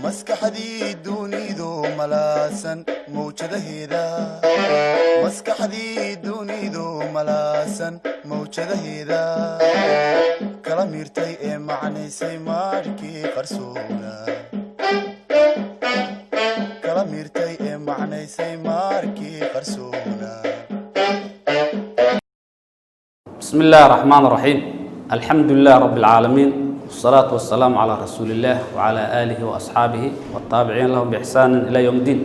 maskaxdii dunidu malaasan mawjadaheeda kala miirtay ee macnaysay maarkii qarsoona بسم الله الرحمن الرحيم الحمد لله رب العالمين والصلاة والسلام على رسول الله وعلى آله وأصحابه والتابعين لهم بإحسان إلى يوم الدين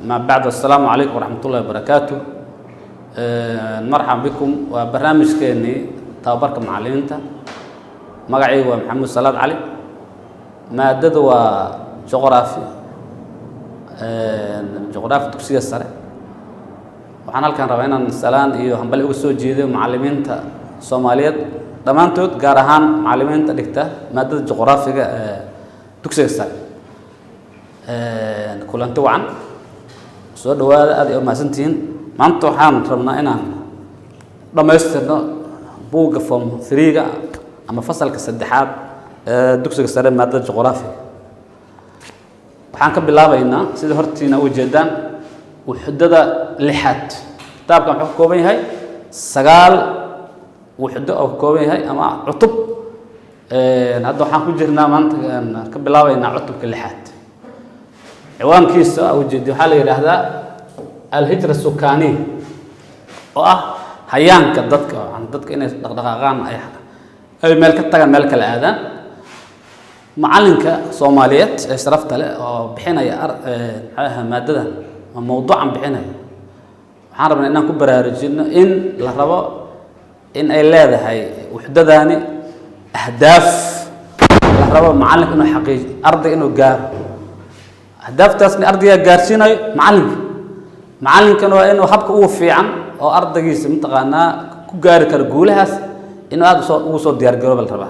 ما بعد السلام عليكم ورحمة الله وبركاته مرحبا بكم وبرنامج كيني تابرك معلمين مقعي ومحمد صلاة علي مادة وجغرافي تكسية السرع waxaan halkan rabaa inaan salaan iyo hambal ugu soo jeedo macallimiinta Soomaaliyeed dhamaantood gaar ahaan macallimiinta dhigta maadada juqraafiga dugsiga sare kulanti wacan soo dhawaada aad iyo mahadsantiin maanta waxaan rabnaa inaan dhamaystirno buugga form 3ga ama fasalka saddexaad dugsiga sare maadada juqraafiga waxaan ka bilaabaynaa sida hortiina u jeedaan وحدة لحد طبعا كم حكومي هاي سجال وحدة أو حكومي هاي أما عطب هذا حنقول جرنا من كبلاوي إن عطب كل حد عوام كيس أو جدي حالي هذا الهجرة السكانية هيان كدتك عن دتك إن دغدغان أي ملك تجا ملك الآذان معلنك صوماليات اشترفت له بحين مادة موضوع عم بحنا حاربنا إننا كبر رجلنا إن لهربا إن أي لاذا هاي وحدة ذاني أهداف لهربا معلق إنه حقيقي أرضي إنه جار أهداف تاسني أرضي جارسينا معلق كانوا إنه حبك أوفي عن أو أرضي جيس متقنا كجار كرجولها إنه هذا وصل ديار جرب الربع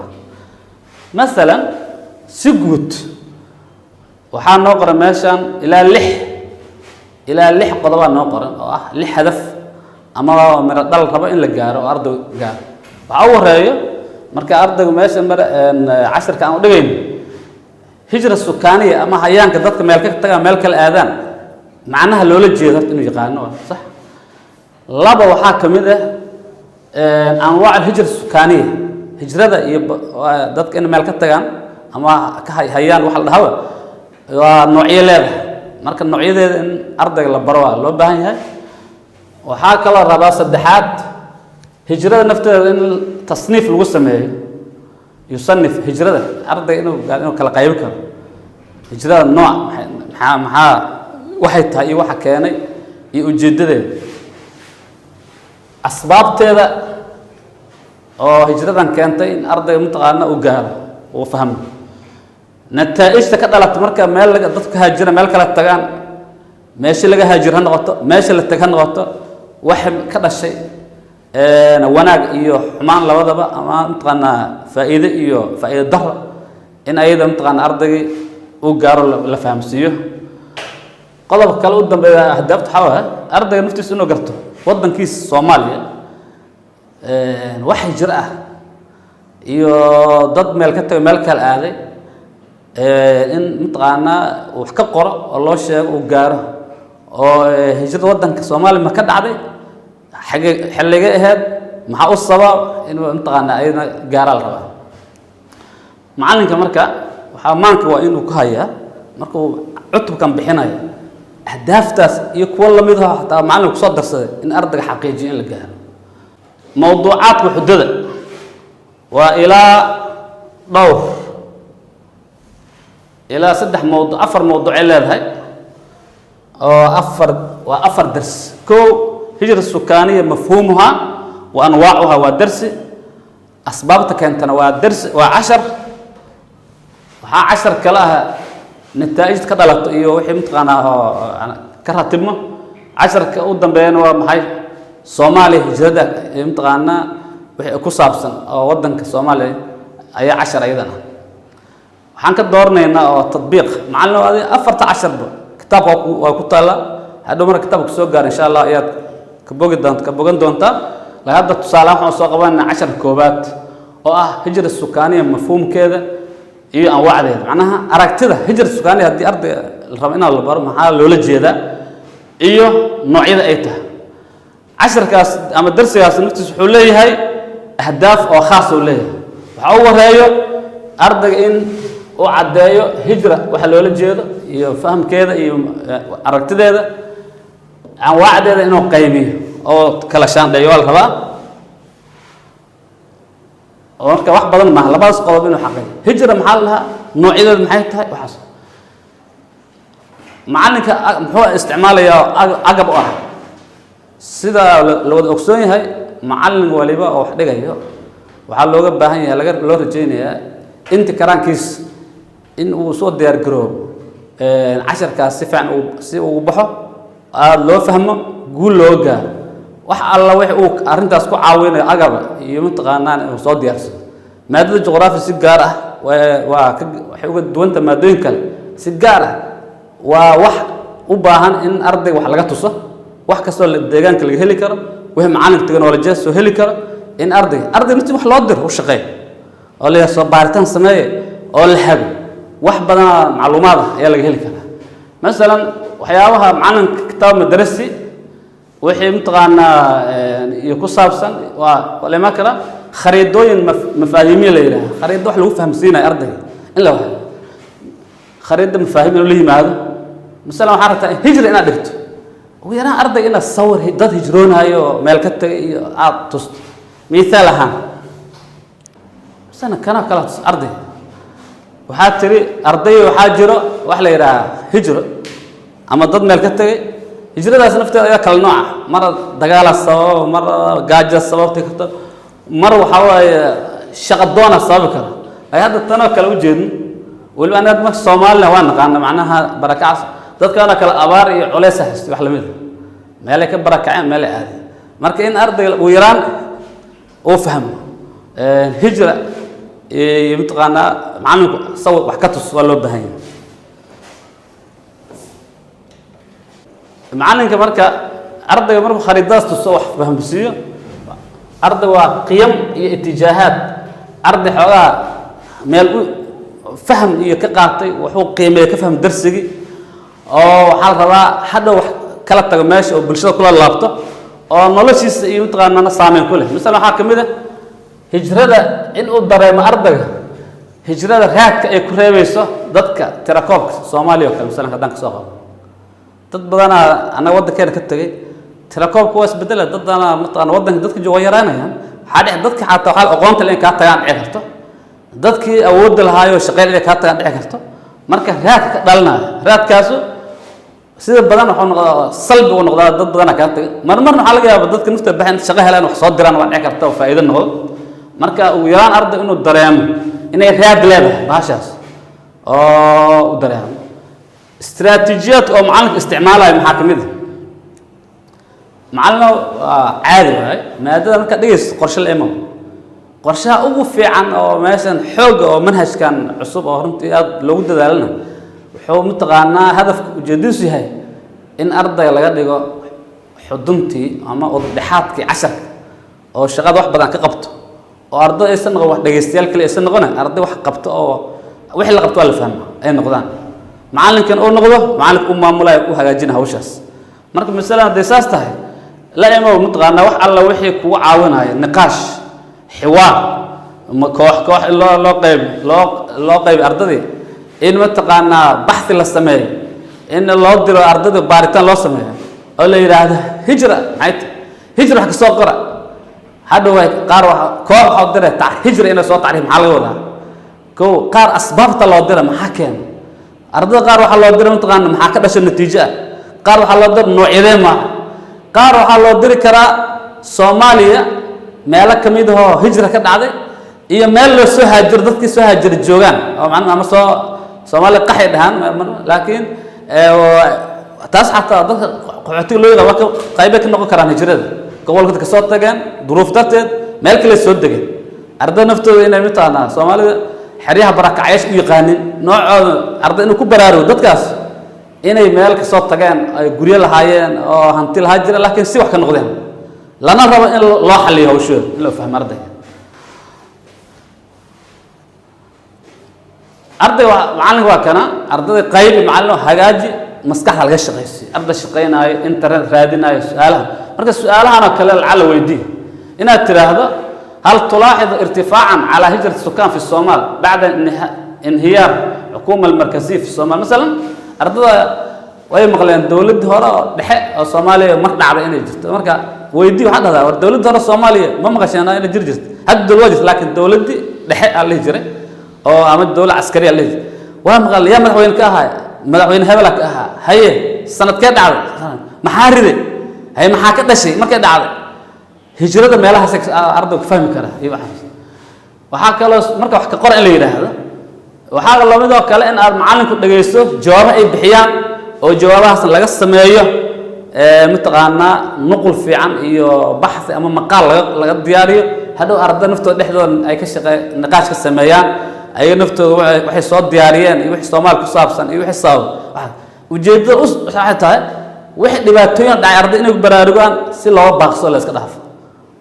مثلا سجود وحان نقرأ ماشان إلى لح قضاء نقرن لح هدف أما من الدل ربع إن الجار وأرض جار وأول رأيه مركا أرض وماشي مر 10 كانوا دقين هجرة السكانية أما هيان كذا ملك الآذان معناها لولا جيدت إنه يقارنوا صح لابا وحاكم إذا أنواع الهجرة السكانية هجرة ذاتك إنه ملك التجان أما هيان وحل هوا ونوعية لها marka noocyada in ardayga la baro loo baahan yahay waxa kala rabaa saddexaad hijrada nafteeda in tasniif lagu sameeyo yusanif hijrada ardayga inuu kala qayb karo hijrada nooc maxaa waxay tahay waxa keenay iyo ujeedadeeda asbaabteeda oo hijradan keentay in ardayga mutaqaana u gaaro oo fahmo نتائج كدلت مركا مال ددك هاجر مال كلا تغان ماشي لغا هاجر هنقطه ماشي لا تغان نقطه وحم كدشي وناق iyo xumaan labadaba ama intaqana faa'iido iyo faa'iido dar in ayada intaqana ardayga uu gaaro la fahamsiyo qodob kale u dambeeya ahdaafta xawaa ardayga naftiisa inuu garto wadankiisa Soomaaliya wax hijra ah iyo dad meel ka tagay meel kala aaday in mutaqaana wax ka qoro oo loo sheego uu gaaro oo hijrada wadanka Soomaaliya ma ka dhacday xilliga ahayd maxaa u sabab inuu mutaqaana ayna gaaral raba macalinka marka waxa maanka waa inuu ku hayaa markuu cutubkan bixinayo ahdaaftaas iyo kuwa lamid ah taa macalinku soo darsaday in ardayga xaqiijiyo in la gaaro mawduucaadka xuduudda waa ilaa dhowr إلى 4 موضوع لهاي أو أفر درس كو هجرة السكانية مفهومها وأنواعها ودرس أسبابتها كانت تنوع درس و10 كلاها نتائج كذلك يوحي متقناها كرهتمه 10 كأودن بينه محي Soomaaliya hijrada imtixaana wixii ku saabsan oo wadanka Soomaaliya ay 10 ayadana waxaan ka doornaynaa oo tatbiiq macallin 14 kitaabka waa ku taala hadhow mar kitaabku soo gaar insha Allah ayaad ka bogan doontaa هذا تصالح وحنا صاقبنا 10 كوبات هجرة السكانية مفهوم كذا iyo aan wacdeed macnaha aragtida hijrada suugaani hadii arday rabo in la baro maxaa loola jeedaa iyo noocyada ay tahay casharkaas ama darsigaas naftiisa wuxuu leeyahay ahdaaf oo khaas u leeyahay waxa uu wareeyo ardayga in uu cadeeyo hijra waxa loola jeedo iyo fahamkeeda iyo aragtideeda aan wacdeeda inuu qaybiyo oo kala shaandheeyo wal rabaa marka wax badan ma labadaas qodob inuu xaqay hijra maxaa laha noocyada maxay tahay waxaas macalinka muxuu isticmaalayaa agab ah sida la wada ogsoon yahay macallin waliba oo wax dhigayo waxa looga baahan yahay loo rajaynayaa inta karaankiis in uu soo diyaar garoobo casharkaas si fiican si uu baxo loo fahmo guul loo gaaro wax alla wax uu arintaas ku caawinayo agab iyo mintaqaanaan inuu soo diyaarso maadada juqraafi si gaar ah waxay uga duwanta maadooyin kale si gaar ah waa wax u baahan in arday wax laga tuso wax kastoo deegaanka laga heli karo wixii macalinka teknolojiyada soo heli karo in arday intii wax loo diro u shaqeeyo oo la soo baaritaan sameeyo oo la habo wax badan macluumaad ayaa laga heli karaa masalan waxyaabaha macalinka kitaab madrasi wixii mintaqaanaa iyo ku saabsan waa lama kala khariidooyin mafaahimiin la yiraahdo khariido wax lagu fahamsiinayo ardayga in la waxa khariido mafaahim la yimaado مثلا وحرت هجرة أنا درت ويرى أرضي إن الصور ضد هجرون هايو ملكت عطست مثالها سنة كنا كلاس أرضي وحاتري أرضي وحاجرة وحلا يرى هجرة أما ضد ملكت هجرة ده سنفتي يا كل نوع مرة دجال الصواب مرة جاج الصواب تكتر مرة وحواي شقدون الصواب كذا هذا التناكل وجد والبنات ما الصومال لهوان كان معناها بركة dadka ana kala abaar iyo culeys ah wax la mid meel ka barakaceen meel aad marka in ardayga uu yaraan oo fahmo hijra iyo mutaqaana macalinku sawir wax ka tus waa loo baahan yahay macalinka marka ardayga markuu khariidaas tuso wax fahamsiiyo arday waa qiyam iyo itijaahaad arday xogaa meel faham iyo ka qaatay wuxuu qiimeeyay ka faham darsigii oo waxa la rabaa hadda wax kala tago meesha oo bulshada kula laabto oo noloshiisa iyo mintaqaanana saameyn ku leh misalna waxa kamid ah hijrada in uu dareemo ardayga hijrada raadka ay ku reebayso dadka tirakoobka Soomaaliya oo misalna hadan ka soo qabo dad badan ana wadankeena ka tagay tirakoobku waa isbedel dad badan mintaqaana wadanka dadka jooga yaraanayaan xadix dadka xataa waxa aqoonta leen ka tagaan dhici karto dadkii awood lahaayo shaqeeyay ka tagaan dhici karto marka raadka dhalnaa raadkaas sida badan waxa noqdaa salbi oo noqdaa dad badan ka tagay marmarna waxa laga yaabaa dadka nafta baxan shaqo helaan wax soo diraan wax dhici karta oo faa'iido noqdo marka uu yaraan arday inuu dareemo inay raad leedahay baashaas oo u dareemo istiraatiijiyad oo macalinka isticmaalayo maxaa kamid ah macalin caadi waay maadada marka dhigayso qorshe la imo qorshaha ugu fiican oo meeshan xoog oo manhajkan cusub oo runtii aad loogu dadaalana wuxuu mutaqaanaa hadafka ujeedadiisu yahay in arday laga dhigo xuduntii ama udhaxaadkii casharka oo shaqada wax badan ka qabto oo arday aysan noqon wax dhageystayaal kale aysan noqon arday wax qabto oo wixii la qabto la fahmo ay noqdaan macalinkan oo noqdo macalinka maamulaya u hagaajina hawshaas marka misalan deesaas tahay la imo mutaqaanaa wax alla wixii kugu caawinaya niqaash حوار كوح لو قيب أرضي إن متقنا بحث للسماء إن الله درو أرضي بارتان لو سماء ولا يراد هجرة عيت هجرة حق صقرة هذا هو قار كوح حضره تاع هجرة إن صوت عليه محل ولا كو قار أسباب تلو دره محاكم أرضي قار وحلا دره متقنا محاكم بس النتيجة قار وحلا دره نوع ما قار وحلا دره كرا Soomaaliya meel ka mid ah hijra ka dhacday iyo meel loo soo haajir dadkii soo haajir joogan oo macna ama Soomaaliya qaxay dhahan laakiin taas xataa dadka qaxootiga loo yiraahdo qayb ka noqon karaan hijrada gobolka ka soo tageen duruuf darteed meel kale soo degeen arday naftooda inay mitaana Soomaaliya xariyaha barakacaysh u yaqaanin noocooda arday inuu ku baraaro dadkaas inay meel ka soo tageen ay guryo lahaayeen oo hanti lahaa jira laakiin si wax ka noqdeen lana rabo in loo xaliyo hawshooda in loo fahmo ardayga macallinka waa kana ardayda qayb macallin hagaaji maskaxda laga shaqaysiyo arday shaqaynaayo internet raadinaayo su'aalaha marka su'aalahan oo kale la weydii inaad tiraahdo hal tulaaxid irtifaacan ala hijrat sukaan fi Soomaal bacda inhiyaar xukuuma almarkaziya fi Soomaal masalan ardayda way maqleen dawladda hore oo dhexe oo Soomaaliya mar dhacday inay jirto marka weydii waxa dhahdaa war dawladda hore Soomaaliya ma maqashana inay jirto had dawladda laakiin dawladda dhexe aan la jiray oo ama dawlad askari aan la jiray waa maqal ya madaxweyne ka ahaa madaxweyne hebel ka ahaa haye sanadkee dhacday maxaa riday haye maxaa ka dhashay markay dhacday hijrada meelahaas ardaygu fahmi kara iyo waxa kale marka wax ka qor in la yiraahdo waxa la mid oo kale in aad macallinku dhageysto jawaabo ay bixiyaan oo jawaabahaas laga sameeyo mataqaana nuqul fiican iyo baxthi ama maqaal laga diyaariyo hadhow arday naftooda dhexdooda ay ka shaqeeyaan niqaash ka sameeyaan ay naftooda waxay soo diyaariyeen iyo wixii Soomaal ku saabsan iyo wixii sabab ujeedada waxay tahay wixii dhibaatooyin dhacay arday inay baraarugaan si loo baaqso la iska dhaafo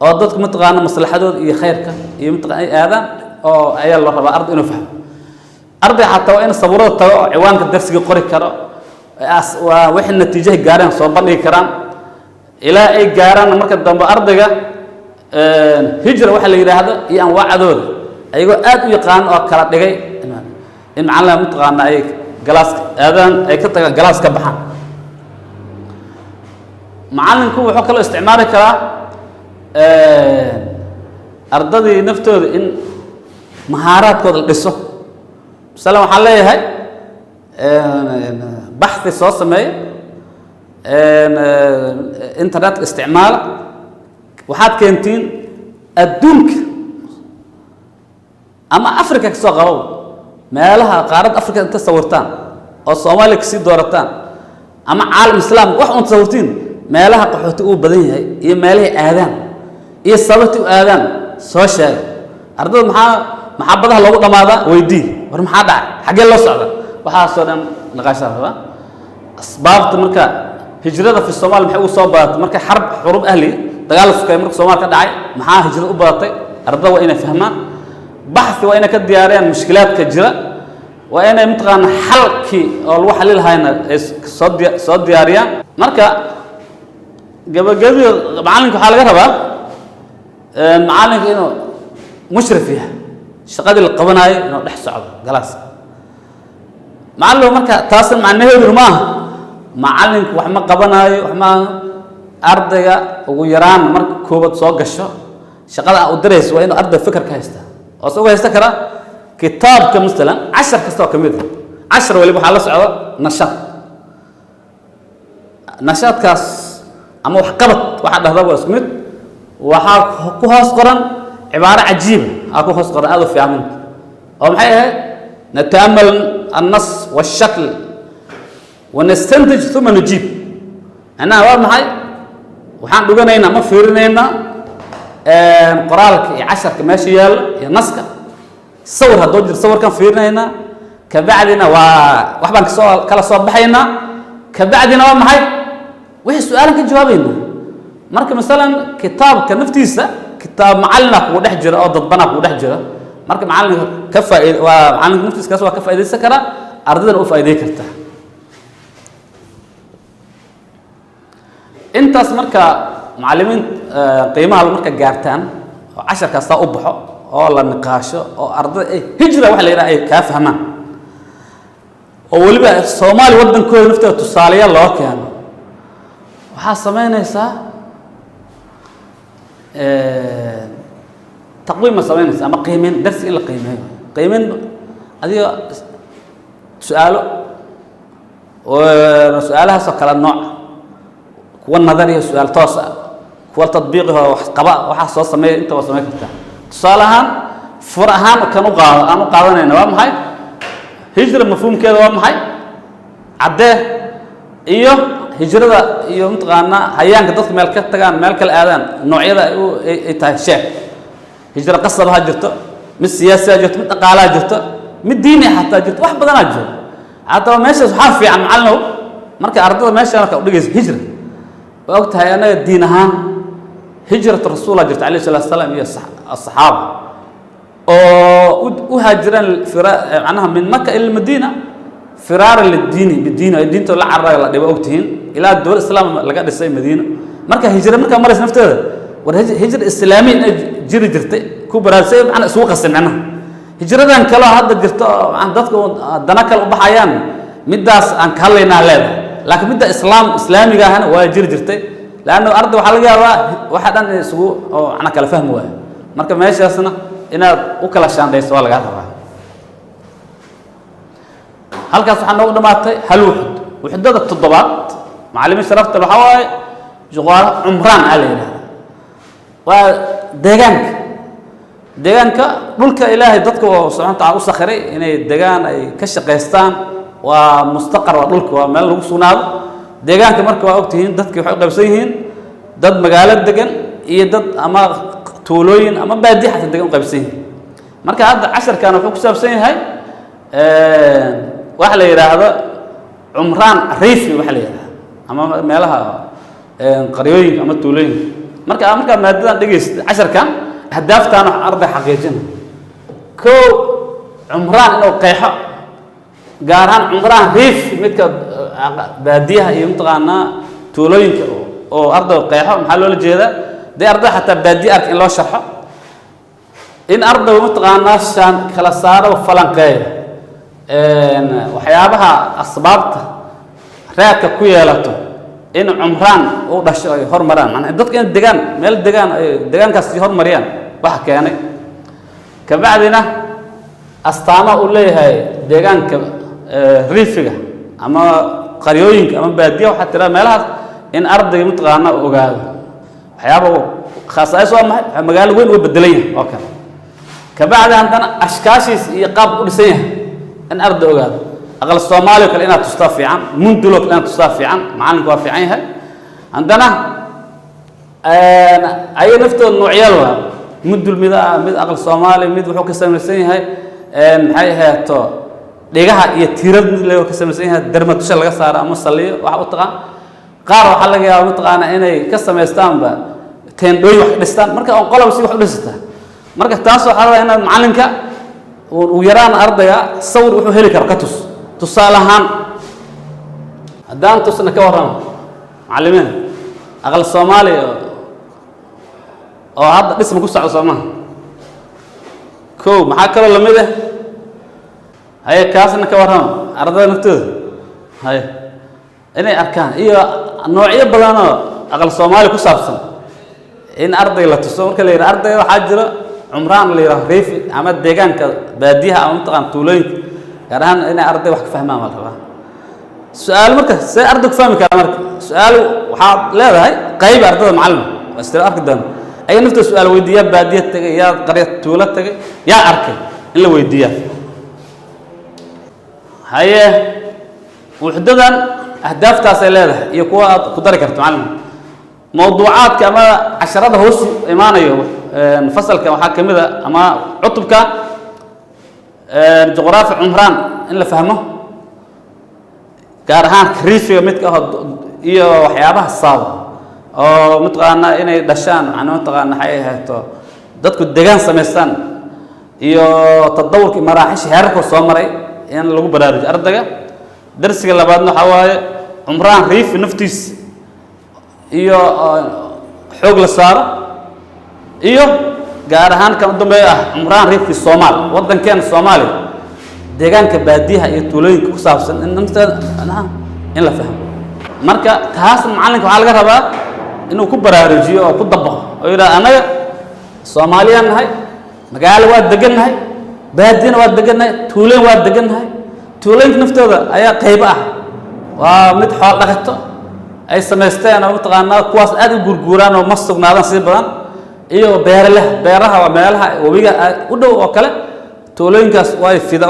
oo dadku mataqaana maslaxadooda iyo khayrka iyo mataqaana ay aadaan oo ayaa la rabaa arday inuu fahmo arday xataa waa in sabuurada tago oo ciwaanka darsiga qori karo waa wixii natiijaha gaareen soo bandhigi karaan ilaa ay gaaraan marka dambe ardayga hijra waxa la yiraahdo iyo anwaacadooda ayagoo aad u yaqaan oo kala dhigay in macallin mataqaana ay galaaska aadaan ay ka tagaan galaaska baxaan macallinku wuxuu kala isticmaali karaa ardadii naftooda in mahaaraadkooda la dhiso misalan waxaan leeyahay baxthi soo sameeya internetka isticmaala waxaad keentiin adduunka ama Afrika ka soo qabo meelaha qaarad Afrika inta sawirtaan oo Soomaaliya kasii doorataan ama caalam islaam wax uun sawirtiin meelaha qaxooti uu badan yahay iyo meelaha aadaan iyo sababta u aadaan soo sheeg ardayda maxaa badaha loogu dhamaada weydii war maxaa dhacay xagee loo socda waxa soo dhan naqaasha raba asbaabta marka hijrada fi Soomaal maxay u soo baahatay marka xurub ahli dagaal sukay marka Soomaal ka dhacay maxaa hijrada u baahatay ardayda waa inay fahmaan baxthi waa inay ka diyaariyaan mushkilaadka jira waa inay mataqaana xalki oo lagu xalil hayna soo diyaariyaan marka gabagabada macallinka waxa laga rabaa macallinka inuu mushrif yahay shaqadii la qabanayo inuu dhex socdo galaas macallin marka taas macnaheedu ma aha macallinku wax ma qabanayo wax ma ardayga ugu yaraan marka koobad soo gasho shaqada uu dirayso waa inuu arday fikir ka haysta oo soo haysta kara kitaabka misalan 10 kasta oo kamid ah 10 wali waxa la socdo nashaadkaas ama wax qabad waxa dhahdaa waa ismid waxa ku hoos qoran cibaaro cajiib ah ku hoos qoran aad u fiican oo maxay ahayd nataamal an-nas wash-shakl wa nastantaj thumma najib ana waa maxay waxaan dhuganaynaa ma fiirinaynaa qoraalka iyo 10ka meesha yaal iyo naska sawir hadoo jir sawirkan fiirinaynaa ka bacdina waa wax baan kala soo baxaynaa ka bacdina waa maxay wixii su'aal ka jawaabayna marka misalan kitaabka naftiisa kitaab macallina ku dhex jira oo dadbana ku dhex jira marka macallinka ka faa'iido waa macallinka naftiisa kaas waa ka faa'iideysan kara ardayda u faa'iideey karta intaas marka macallimiin qiimaha marka gaartaan oo 10 kasta u baxo oo la niqaasho oo arday hijra wax la yiraahdo ay ka fahmaan oo waliba Soomaali wadankooda nafta tusaalayaal loo keeno waxa sameynaysaa taqwiim sameynaysaa ama qiimeyn darsi in la qiimeeyo qiimeyn adiga su'aalo oo su'aalahaas kala nooc kuwa nadariya su'aal toos ah kuwa tadbiiqiha wax qaba waxa soo sameeyay inta waa sameey kartaa tusaalahan furahan kan u qaadanayna waa maxay hijra mafhuumkeeda waa maxay cadde iyo hijrada iyo mataqaana hayaanka dadka meel ka tagaan meel kala aadaan noocyada ay tahay sheeg hijra qasab ha jirto mid siyaasi ha jirto mid dhaqaale ha jirto mid diini xataa jirto wax badan ha jiro haddaba meeshaas waxaa fiican macallin marka ardayda meesha ka u dhigayso hijra waa ogtahay anaga diin ahaan هجرة الرسول عليه الصلاة والسلام هي الصحابة وهاجران عنها من مكة إلى المدينة فرارا للدين بالدين الدين تولى عرّا اللي بوقتهن إلى الدول الإسلام لقى السيد مدينة مركا هجرة مركا مرس نفتها والهجرة الإسلامي جري جرتي كبرى سيد عن سوق السمعنة هجرة أن كلا هذا جرت عن ذاتك دناك البحيان مداس عن كلنا عليه لكن مدة إسلامي جاهنا وجري جرتي لأنه أرض وحلقة واحد أن سوق أنا كلا فهم واه مركا ماشي أصلا إن وكلا شان ده سؤال قاعد halkaas waxaa noogu dhamaatay hal wuxudada toddobaad macallimiin sharafta waxa waaye juqaar umraan aleena waa deegaanka dhulka ilaahay dadka oo subhanahu u sakhiray inay deegaan ay ka shaqeystaan waa mustaqar waa dhulka waa meel lagu sugnaado deegaanka marka waa ogtihiin dadkii waxay qaybsan yihiin dad magaalo degan iyo dad ama tuulooyin ama baadiye xataa degan qaybsan yihiin marka hadda casharkan wuxuu ku saabsan yahay waxa la yiraahdo umraan riifi waxa la yiraahdo ama meelaha qariyooyinka ama tuulooyinka marka maadadan dhageysta casharkan hadaaftaan wax arday xaqiijin ko umraan inuu qeexo gaar ahaan umraan riif midka baadiyaha iyo mutaqaana tuulooyinka oo arday qeexo maxaa loo jeedaa day arday xataa baadiye ark in loo sharxo in arday mutaqaana shan kala saaro falanqeeyo waxyaabaha asbaabta raadka ku yeelato in umraan uu dhasho ay hormaraan macna dadka in deegaan meel deegaankaas ay hormariyaan waxa keenay ka bacdina astaama uu leeyahay deegaanka riifiga ama qariyooyinka ama baadiyo waxa tira meelaha in ardayga mutaqaana ogaado waxyaabaha khaasayso ama magaalo weyn oo bedelan oo kale ka bacdina ashkaashiis iyo qaab u dhisan yahay إن أرد أوجاد أقل الصومالي وكل إنها تصطفي عن مندلوك إنها تصطفي عن معلم كوافي عنها عندنا أي نفتو النوعية مندل مد أقل الصومالي مد وحوك السمسين هاي هاي تو لقاها يتيرد اللي هو كسمسين هاي درمة تشل قصار مصلي وحوطها قارو حلقة يا متقانا إني كسم يستان با تندوي واحد يستان مركز أنقلب سي واحد يسته مركز تاسو حلقة هنا معلم كا ويران أرضيا صور وحو هلي كركتوس تصالحان هدان تصنا كوران معلمين أغل الصومالي أو هذا اسمه قصة عصامة كو محاكرة لمده هاي كاسنا كوران أرضيا نفتوذ هاي إني أركان إيا نوعية بلانا أغل الصومالي قصة عصامة إن أرضيا لا تصور كلير أرضيا وحاجرة عمران اللي راه ريفي عمد ديجان كباديها أو منطقة تولين كرهان أنا أرضي وحك فهمها مرة سؤال مركز سأ أرضك فهمك مركز سؤال وحاط لا هاي قريب أرضي معلم بس ترى أركض دم أي نفس السؤال ويديا بادية تجي يا قرية تولت تجي يا أركي إلا ويديا هاي وحددا أهداف تاسيلها يكون قدرك معلم موضوعات كما عشرات هوس إيمانه نفصل كمحاكم إذا أما عطبك جغرافيا عمران إلا فهمه كارهان كريفي متك إيه وحيابه الصعب أو متقانا إني دشان عنو متقانا حيها تو دتك الدجان سمستان إيه تطور كمراحش هركو صومري يعني لو برارج أردقة درس اللي بعدنا حواي عمران ريف نفتيس إيه حوق الصار iyo gaar ahaan kan dambeeya umraan reefki Soomaal wadankan Soomaali deegaanka baadiyaha iyo tuulooyinka ku saabsan in la fahmo marka taas macalinka waxa laga rabaa inuu ku baraarujiyo oo ku dabaqo oo yiraahdo anaga Soomaaliyan nahay magaalo waa degannahay baadiyana waa degannahay tuuleen waa degannahay tuulooyinka naftooda ayaa qayb ah waa mid xoolo dhaqato ay sameysteen oo mutaqaanaa kuwaas aad u gurguraan oo ma sugnaadan si badan iyo beeraha waa meelaha wabiga u dhow oo kale tuulooyinkaas way fida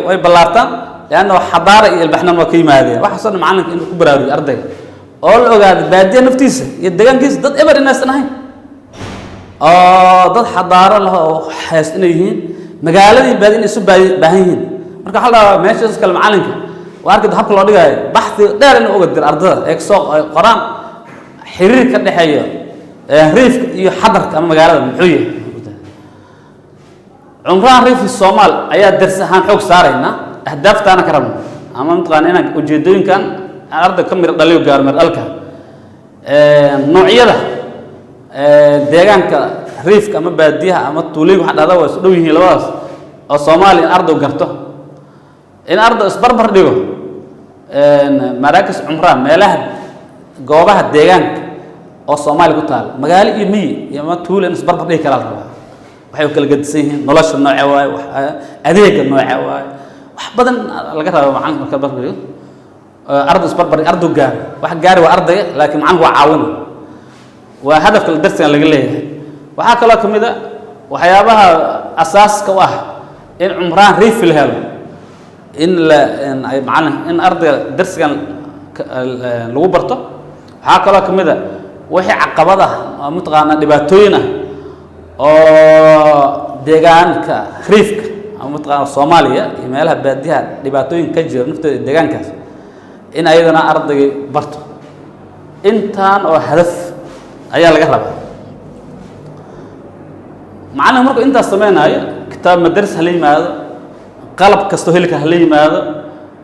way balaartaan laana xadaara iyo ilbaxnan waa ka yimaadeen waxa soo macalinka inuu ku baraarujiyo ardayga oo la ogaado baadiya naftiisa iyo deegaankiisa dad eber inaysan ahayn oo dad xadaara leh oo xaas inay yihiin magaaladii baadiya isu baahan yihiin marka waxa la meeshaas kale macalinka waa arkay habka loo dhigayo baxthi dheer inuu uga dir ardayda ee soo qoraan xiriir ka dhaxeeyo ريف يحضر كما مقالة محوية عمران ريف الصومال أيها درس هان حوك صارينا أهداف تانا كرم أما متقان هنا وجدين كان أرض كم يرضليو قارمر ألكا نوعية ده deegaan ka riifka ama baadiyaha ama tuuliga waxa dhada waa dhow yihiin labadaas oo Soomaaliya ardo garto in ardo isbarbar dhigo maraakiis umraan meelaha goobaha deegaanka oo Soomaaliya ku taal magaalo iyo miyi iyo ma tuulan isbarbar dhigi kara waxay kala gadsan yihiin nolosha nooca waay adeega nooca waay wax badan laga rabo macalin marka barbar ardo isbarbar ardo gaar wax gaar waa ardayga laakiin macalin waa caawin وهدف الدرس اللي قال لي وحكى لك كمذا وحيابها أساس كواه إن عمران ريف في الهل إن أي معلم إن أرض درس كان لوبرته حكى لك كمذا وحي عقبضة متقانة دباتوينة أو ديجان كريف أو متقانة الصومالية يمالها بديها دباتوين كجر نفط ديجان كاس إن أيضا أرض برته إنتان أو هدف ayaa laga rabaa macna markuu inta sameeyay kitaab madars hal yimaado qalab kasto helka hal yimaado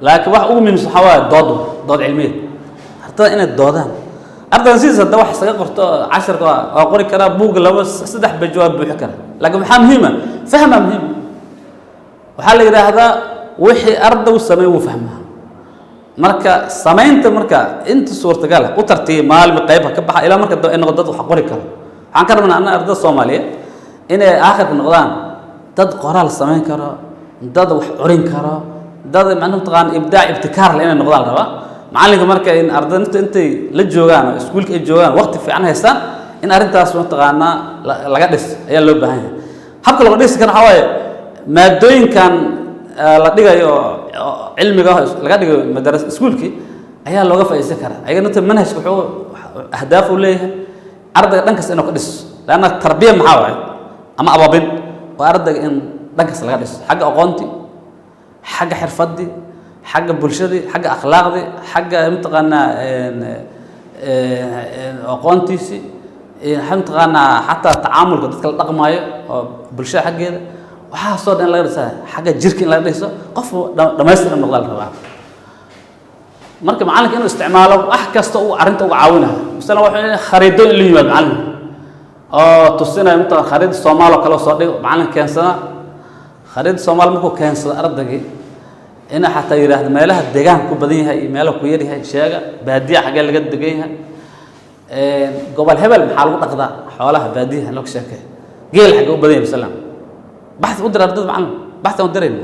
laakiin wax ugu muhiimsan waxa dood cilmiyeed harta inay doodaan ardan siisa wax isaga qorto 10 waa qori kara buug laba saddex bajawaab buuxi kara laakiin waxa muhiim fahma muhiim waxa la yiraahdaa wixii ardaw sameeyo fahmaa marka samaynta marka inta suurtagal u tartiib maalmi qayb ka baxa ila marka in dad wax qori karo waxaan ka rabnaa ardayda Soomaaliyeed inay aakhirka noqdaan dad qoraal samayn karo dad wax qorin karo dad macna taqaan ibdaac ibtikaar inay noqdaan raba macalinka marka in ardayda intay la joogaan iskuulka ay joogaan waqti fiican haystaan in arintaas oo taqaana laga dhis ayaa loo baahan yahay habka lagu dhisi karo waxa waaye maadooyinkan la dhigayo cilmiga laga dhigo madrasa iskuulki ayaa looga faa'iideysan karaa ayagana manhajku wuxuu ahdaaf u leeyahay ardayga dhankaas inuu ka dhiso laana tarbiya maxaa waay ama ababin waa ardayga in dhankaas laga dhiso xagga aqoonti xagga xirfadii xagga bulshadii xagga akhlaaqdii xagga imtixaana aqoontiisi imtixaana hatta tacaamulka dadka la dhaqmaayo oo bulshada xaggeeda waxa soo dhan laga dhisaa xagga jirka in laga dhiso qof dhamaystiran noqdal rabaa marka macalinka inuu isticmaalo wax kasta uu arinta uga caawinayo misal waxa khariido in la yimaado macalin oo tusinayo inta khariid Soomaali kala soo dhigo macalin keensana khariid Soomaali markuu keensado ardayga in xataa yiraahdo meelaha deegaanka ku badan yahay meelaha ku yar yahay sheega baadiya xagga laga degan yahay gobol hebel maxaa lagu dhaqdaa xoolaha baadiyaha loo sheekay geel xagga u badan yahay salaam بحث ودر أردد معلم بحث ودرين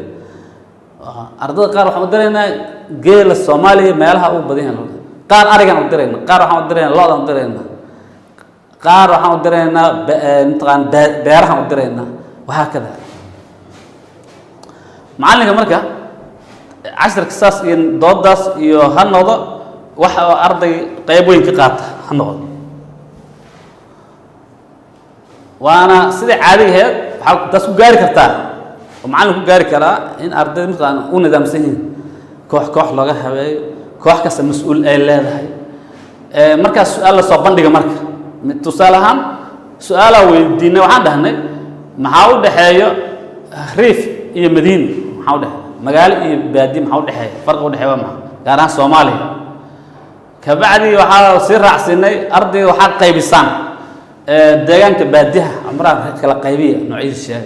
أردد قار وحنا ودرينا جيل الصومالي مالها أو بدينا قار أرجع ودرينا قار وحنا ودرينا لا ودرينا قار وحنا ودرينا نتقان بيرها ودرينا وهكذا معلم كمركا 10 قصص إن ضدس يهنض وح أرضي طيبين كقات هنض وأنا سيد عادي هاد waxaa taas ku gaari kartaa oo macalinku gaari karaa in ardaydu midaan u nidaamsan yihiin koox laga habeeyo koox kasta mas'uul ay leedahay marka su'aal la soo bandhiga marka tusaalahan su'aala weydiinay waxaan dhahnay maxaa u dhaxeeyo riif iyo madiina maxaa u dhaxeeyo magaalo iyo baadiye maxaa u dhaxeeyo farqi u dhaxeeyo ma gaar ahaan Soomaaliya ka bacdi waxaa si raacsinay ardayda waxaa qaybisaan deegaanka baadiyaha amraan kala qaybiya noocyadiisa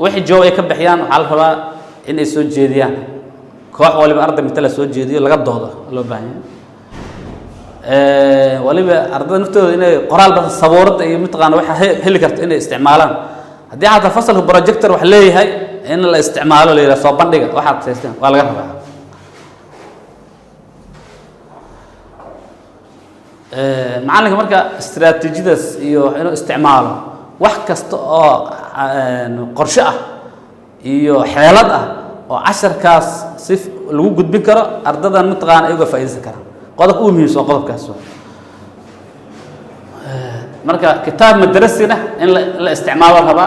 wixii joog ay ka bixiyaan waxa la rabaa in ay soo jeediyaan koox waliba arday mitala soo jeediyo laga doodo loo baahan yahay waliba ardayda naftooda inay qoraal bad sabuurada iyo midqaan waxa heli karto inay isticmaalaan haddii aad fasalku projector wax leeyahay in la isticmaalo leeyahay soo bandhiga waxa aad waa laga rabaa macalinka marka istiraatiijiyadaas iyo inuu isticmaalo wax kasta oo qorshe ah iyo xeelad ah oo casharkaas si lagu gudbin karo ardadan midqaan ay uga faa'iideysan karaan qodob uu muhiimsan qodobkaas marka kitaab madrasina in la isticmaalo raba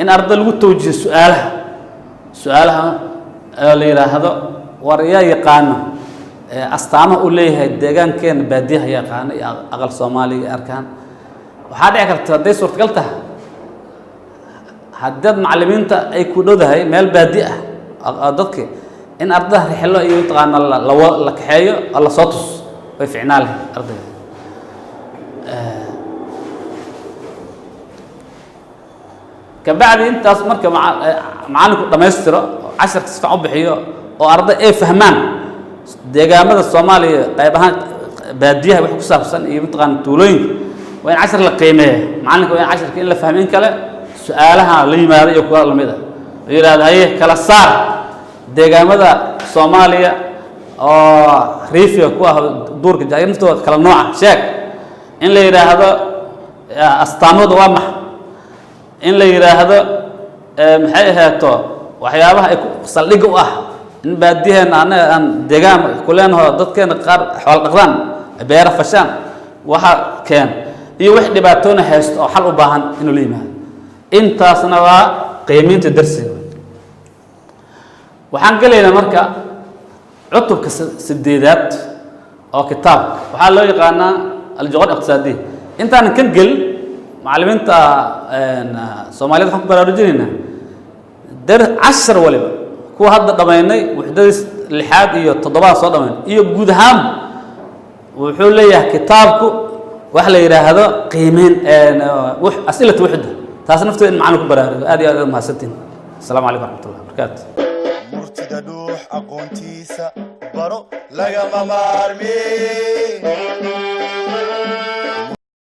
in arday lagu tawjiiho su'aalaha la yiraahdo war yaa yaqaan astaamaha uu leeyahay deegaankeena baadiyaha yaqaan iyo aqal Soomaaliga arkaan waxaa dhici karta haday suurtagal tahay haddii macallimiinta ay ku dhowdahay meel baadi ah dadka in ardayda rixlo iyo taqaan la kaxeeyo alla soo tus way ficnaa leh ardayda kabacdi intaas marka macallinku dhameystiro 10 kisfaa u bixiyo oo arday ay fahmaan deegaamada Soomaaliya qayb ahaan baadiyaha wax ku saabsan iyo taqaan tuulooyin waa in 10 la qiimeeyo macallinka waa in 10 in la fahmin kale su'aalaha la yimaado iyo kuwa lamida yiraahday kala saar deegaamada Soomaaliya oo riifiga ku ah duurka jaayintooda kala nooca sheeg in la yiraahdo astaamada waa maxay in la yiraahdo maxay ahaato waxyaabaha ay saldhig u ah in baadiyaheena aan deegaan kuleenahay dadkeena qaar xoolo dhaqdaan beer fashaan waxa keen iyo wax dhibaatoona haysto oo xal u baahan inuu la yimaado intaasna waa qiimeynta darsiga waxaan galeynaa marka cutubka sideedaad oo kitaab waxa loo yaqaanaa al-juqraafiya iqtisaadiya intaan kan gal macallimiinta Soomaaliyeed waxaan ku baraarujinayna dar 10 waliba kuwa hadda dhameynay wixdadis 6 iyo 7 soo dhameyn iyo guud ahaan wuxuu leeyahay kitaabku wax la yiraahdo qiimeyn wax as'ilatu wixda taas nafteeda macallinku baraarugo aad iyo aad ma hasantiin assalaamu alaykum warahmatullahi wabarakatuh murtida dhuux aqoontiisa baro lagama maarmi